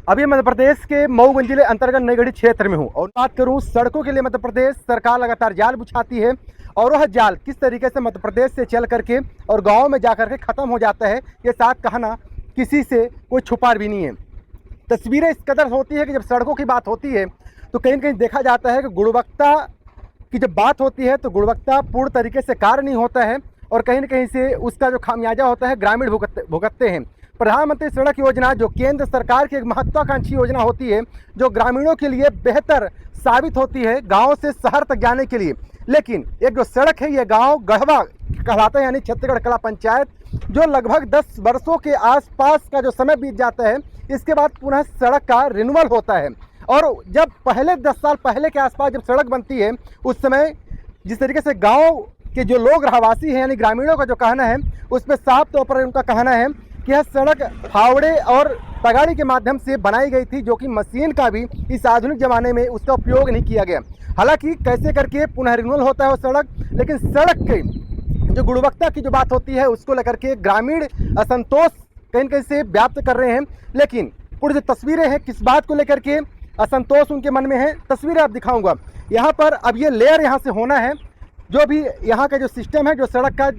अभी मध्य प्रदेश के मऊ जिले अंतर्गत नईगढ़ी क्षेत्र में हूँ और बात करूँ सड़कों के लिए मध्य प्रदेश सरकार लगातार जाल बिछाती है और वह जाल किस तरीके से मध्य प्रदेश से चल करके और गाँव में जा करके ख़त्म हो जाता है, ये साथ कहना किसी से कोई छुपा भी नहीं है। तस्वीरें इस कदर होती है कि जब सड़कों की बात होती है तो कहीं न कहीं देखा जाता है कि गुणवत्ता की जब बात होती है तो गुणवत्ता पूर्ण तरीके से कार्य नहीं होता है और कहीं न कहीं से उसका जो खामियाजा होता है ग्रामीण भुगतते हैं। प्रधानमंत्री सड़क योजना जो केंद्र सरकार की एक महत्वाकांक्षी योजना होती है जो ग्रामीणों के लिए बेहतर साबित होती है गांव से शहर तक जाने के लिए, लेकिन एक जो सड़क है ये गांव गढ़वा कहलाता है यानी छत्तीसगढ़ कला पंचायत, जो लगभग 10 वर्षों के आसपास का जो समय बीत जाता है इसके बाद पुनः सड़क का रिन्यूअल होता है। और जब पहले 10 साल पहले के आसपास जब सड़क बनती है उस समय जिस तरीके से गाँव के जो लोग रहवासी हैं यानी ग्रामीणों का जो कहना है उस पर साफ तौर पर उनका कहना है कि यह सड़क फावड़े और तगाड़ी के माध्यम से बनाई गई थी, जो कि मशीन का भी इस आधुनिक ज़माने में उसका उपयोग नहीं किया गया। हालांकि कैसे करके पुनः रिन्यूअल होता है वो सड़क, लेकिन सड़क के जो गुणवत्ता की जो बात होती है उसको लेकर के ग्रामीण असंतोष कहीं न कहीं से व्याप्त कर रहे हैं। लेकिन पूरी जो तस्वीरें हैं किस बात को लेकर के असंतोष उनके मन में है, तस्वीरें आप दिखाऊँगा। यहाँ पर अब ये लेयर यहाँ से होना है, जो भी यहाँ का जो सिस्टम है, जो सड़क का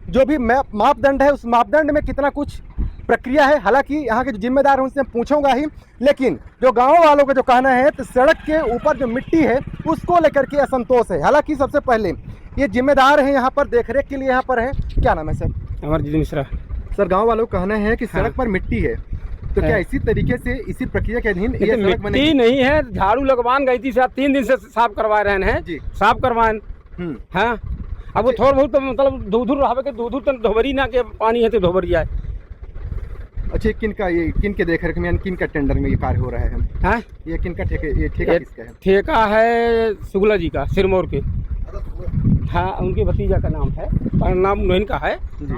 जो भी मापदंड है उस मापदंड में कितना कुछ प्रक्रिया है, हालांकि यहाँ के जो जिम्मेदार हैं उनसे मैं पूछूंगा ही, लेकिन जो गांव वालों का जो कहना है तो सड़क के ऊपर जो मिट्टी है उसको लेकर के असंतोष है। हालांकि सबसे पहले ये जिम्मेदार हैं यहाँ पर देखरेख के लिए यहाँ पर हैं, क्या नाम है सर? अमरजीत मिश्रा। सर गाँव वालों का कहना है कि सड़क पर मिट्टी है, तो क्या इसी तरीके से इसी प्रक्रिया के अधीन ये सड़क बनेगी? मिट्टी नहीं है, झाड़ू लगवान गई थी साहब, 3 दिन से साफ करवा रहे हैं जी, साफ करवान। हाँ अब वो थोड़ा बहुत तो मतलब दूर रहा के दूर तक धोबरी ना के पानी है तो धोबरी आए। अच्छा किन का ये किन के देख रेख में किन का टेंडर में ये कार्य हो रहा है? हाँ ये किन का ठेका किसका है? ठेका है शुक्ला जी का, सिरमौर के। हाँ उनके भतीजा का नाम है, नाम नोइन का है जी।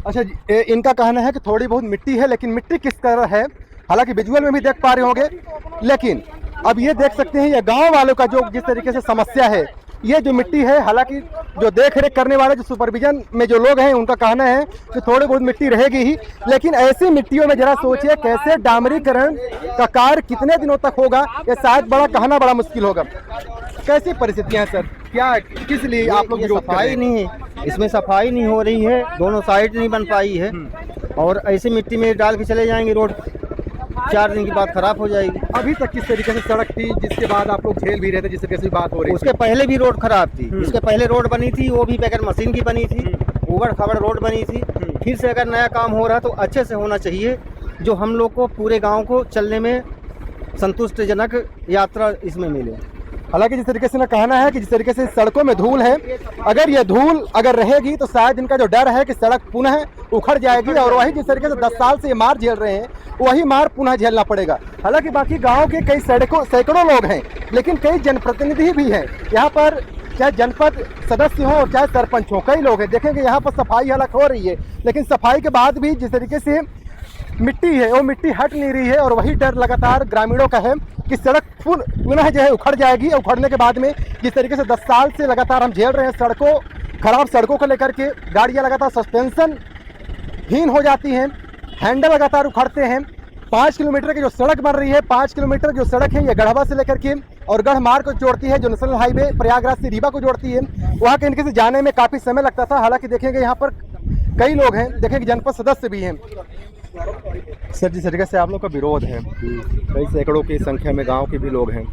अच्छा जी, इनका कहना है कि थोड़ी बहुत मिट्टी है, लेकिन मिट्टी किस तरह है हालांकि विजुअल में भी देख पा रहे होंगे, लेकिन अब ये देख सकते हैं ये गाँव वालों का जो जिस तरीके से समस्या है ये जो मिट्टी है, हालांकि जो देख रेख करने वाले जो सुपरविजन में जो लोग हैं उनका कहना है कि थोड़ी बहुत मिट्टी रहेगी ही, लेकिन ऐसी मिट्टियों में जरा सोचिए कैसे डामरीकरण का कार्य कितने दिनों तक होगा, ये शायद बड़ा कहना बड़ा मुश्किल होगा। कैसी परिस्थितियां हैं सर, क्या किस लिए आप लोग सफाई नहीं है, इसमें सफाई नहीं हो रही है, दोनों साइड नहीं बन पाई है और ऐसी मिट्टी में डाल के चले जाएंगे, रोड 4 दिन की बाद खराब हो जाएगी। अभी तक किस तरीके से सड़क थी जिसके बाद आप लोग झेल भी रहे थे, जिस तरीके से बात हो रही है? उसके पहले भी रोड खराब थी, उसके पहले रोड बनी थी वो भी बगैर मशीन की बनी थी, उबड़ खाबड़ रोड बनी थी। फिर से अगर नया काम हो रहा है तो अच्छे से होना चाहिए, जो हम लोग को पूरे गाँव को चलने में संतुष्टिजनक यात्रा इसमें मिले। हालांकि जिस तरीके से ना कहना है कि जिस तरीके से सड़कों में धूल है, अगर ये धूल अगर रहेगी तो शायद इनका जो डर है कि सड़क पुनः उखड़ जाएगी और वही जिस तरीके से 10 साल से ये मार झेल रहे हैं वही मार पुनः झेलना पड़ेगा। हालांकि बाकी गांव के कई सैकड़ों लोग हैं, लेकिन कई जनप्रतिनिधि भी हैं यहाँ पर, चाहे जनपद सदस्य हो और चाहे सरपंच हो, कई लोग हैं। देखेंगे यहाँ पर सफाई हालांकि हो रही है, लेकिन सफाई के बाद भी जिस तरीके से मिट्टी है वो मिट्टी हट नहीं रही है और वही डर लगातार ग्रामीणों का है कि सड़क पुनः जो है उखड़ जाएगी। उखड़ने के बाद में जिस तरीके से 10 साल से लगातार हम झेल रहे हैं खराब सड़कों को लेकर के, गाड़ियां लगातार सस्पेंशन हीन हो जाती हैं, हैंडल लगातार उखड़ते हैं। 5 किलोमीटर की जो सड़क बन रही है, 5 किलोमीटर जो सड़क है ये गढ़वा से लेकर के और गढ़मार्ग को जोड़ती है, जो नेशनल हाईवे प्रयागराज से रीवा को जोड़ती है, वहाँ के इनके से जाने में काफ़ी समय लगता था। हालांकि देखेंगे यहाँ पर कई लोग हैं, देखेंगे जनपद सदस्य भी हैं। सर जिस तरीके से आप लोग का विरोध है, कई सैकड़ों की संख्या में गांव के भी लोग हैं,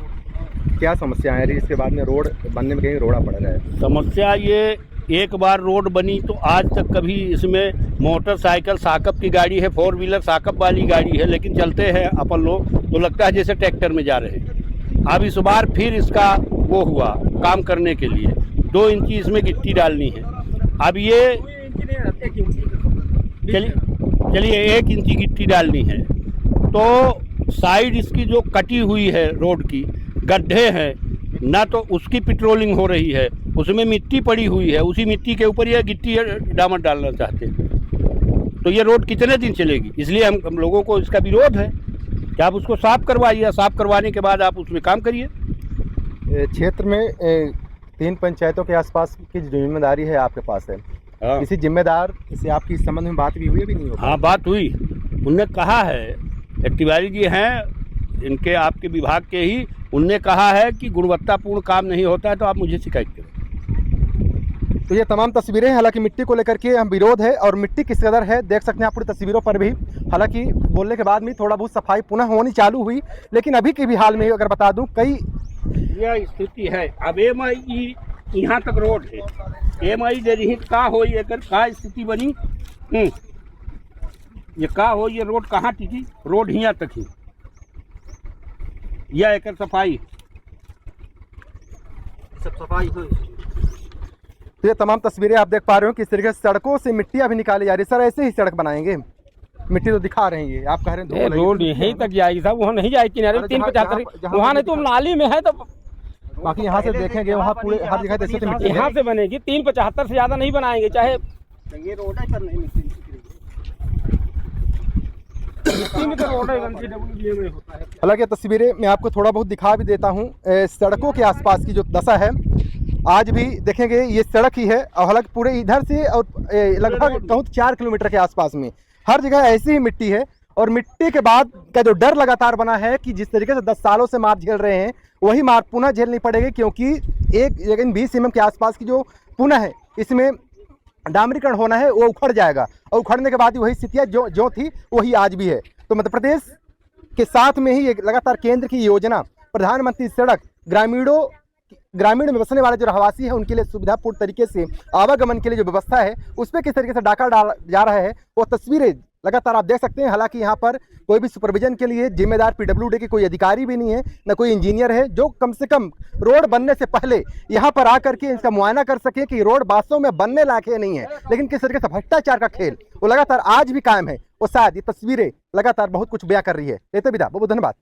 क्या समस्या है? इसके बाद में रोड बनने में कहीं रोड़ा पड़ रहा है? समस्या ये, एक बार रोड बनी तो आज तक कभी इसमें मोटरसाइकिल साकप की गाड़ी है, 4 व्हीलर साकप वाली गाड़ी है, लेकिन चलते हैं अपन लोग तो लगता है जैसे ट्रैक्टर में जा रहे हैं। अब इस बार फिर इसका वो हुआ काम करने के लिए 2 इंची इसमें गिट्टी डालनी है। अब ये चलिए 1 इंची गिट्टी डालनी है, तो साइड इसकी जो कटी हुई है रोड की, गड्ढे हैं ना, तो उसकी पेट्रोलिंग हो रही है, उसमें मिट्टी पड़ी हुई है, उसी मिट्टी के ऊपर ये गिट्टी डामर डालना चाहते हैं, तो ये रोड कितने दिन चलेगी? इसलिए हम लोगों को इसका विरोध है कि आप उसको साफ करवाइए, साफ करवाने के बाद आप उसमें काम करिए। क्षेत्र में 3 पंचायतों के आसपास की जो जिम्मेदारी है आपके पास है, किसी जिम्मेदार से आपकी इस संबंध में बात भी हुई है भी नहीं? हाँ बात हुई, उनने कहा है तिवारी जी हैं इनके आपके विभाग के ही, उनने कहा है कि गुणवत्तापूर्ण काम नहीं होता है तो आप मुझे शिकायत करें। तो ये तमाम तस्वीरें, हालांकि मिट्टी को लेकर के हम विरोध है और मिट्टी किस कदर है देख सकते हैं आप पूरी तस्वीरों पर भी। हालांकि बोलने के बाद में थोड़ा बहुत सफाई पुनः होनी चालू हुई, लेकिन अभी के भी हाल में अगर बता दूं कई यह स्थिति है। अब MI यहाँ तक रोड है, MI दे रही का हो, ये का स्थिति बनी। ये का हो, ये रोड कहाँ टिकी, रोड यहाँ तक ही, यह एक सफाई सब सफाई हुई। तो ये तमाम तस्वीरें आप देख पा रहे हो किस तरीके से सड़कों से मिट्टी अभी निकाली जा रही है। सर ऐसे ही सड़क बनाएंगे, मिट्टी तो दिखा रहे हैं ये आप कह रहे हैं रोड यहीं तक जाएगी साहब, वहाँ नहीं जाएगी किनारे 375, वहाँ नहीं तो नाली में है, तो बाकी यहाँ से देखेंगे वहाँ पूरे हर जगह जैसे तो मिट्टी यहाँ से बनेगी। 375 से ज्यादा नहीं बनाएंगे, चाहे ये रोड है पर नहीं मिट्टी हालांकि तस्वीरें मैं आपको थोड़ा बहुत दिखा भी देता हूँ। सड़कों के आसपास की जो दशा है आज भी देखेंगे, ये सड़क ही है और हालांकि पूरे इधर से और लगभग कहूँ 4 किलोमीटर के आसपास में हर जगह ऐसी ही मिट्टी है। और मिट्टी के बाद का जो डर लगातार बना है कि जिस तरीके से 10 सालों से मार झेल रहे हैं वही मार पुनः झेलनी पड़ेगी, क्योंकि 20 mm के आसपास की जो पुनः है इसमें डामरीकरण होना है, वो उखड़ जाएगा और उखड़ने के बाद वही स्थितियाँ जो थी वही आज भी है। तो मध्य प्रदेश के साथ में ही एक लगातार केंद्र की योजना प्रधानमंत्री सड़क ग्रामीण में बसने वाले जो रहवासी है उनके लिए सुविधापूर्ण तरीके से आवागमन के लिए जो व्यवस्था है उस पर किस तरीके से डाका डाला जा रहा है वो तस्वीरें लगातार आप देख सकते हैं। हालांकि यहाँ पर कोई भी सुपरविजन के लिए जिम्मेदार PWD के कोई अधिकारी भी नहीं है, न कोई इंजीनियर है जो कम से कम रोड बनने से पहले यहाँ पर आकर के इसका मुआयना कर सके कि रोड वास्तव में बनने लायक है नहीं है। लेकिन किस तरीके से भ्रष्टाचार का खेल वो लगातार आज भी कायम है, वो शायद ये तस्वीरें लगातार बहुत कुछ बयां कर रही है। लेते विदा, बहुत धन्यवाद।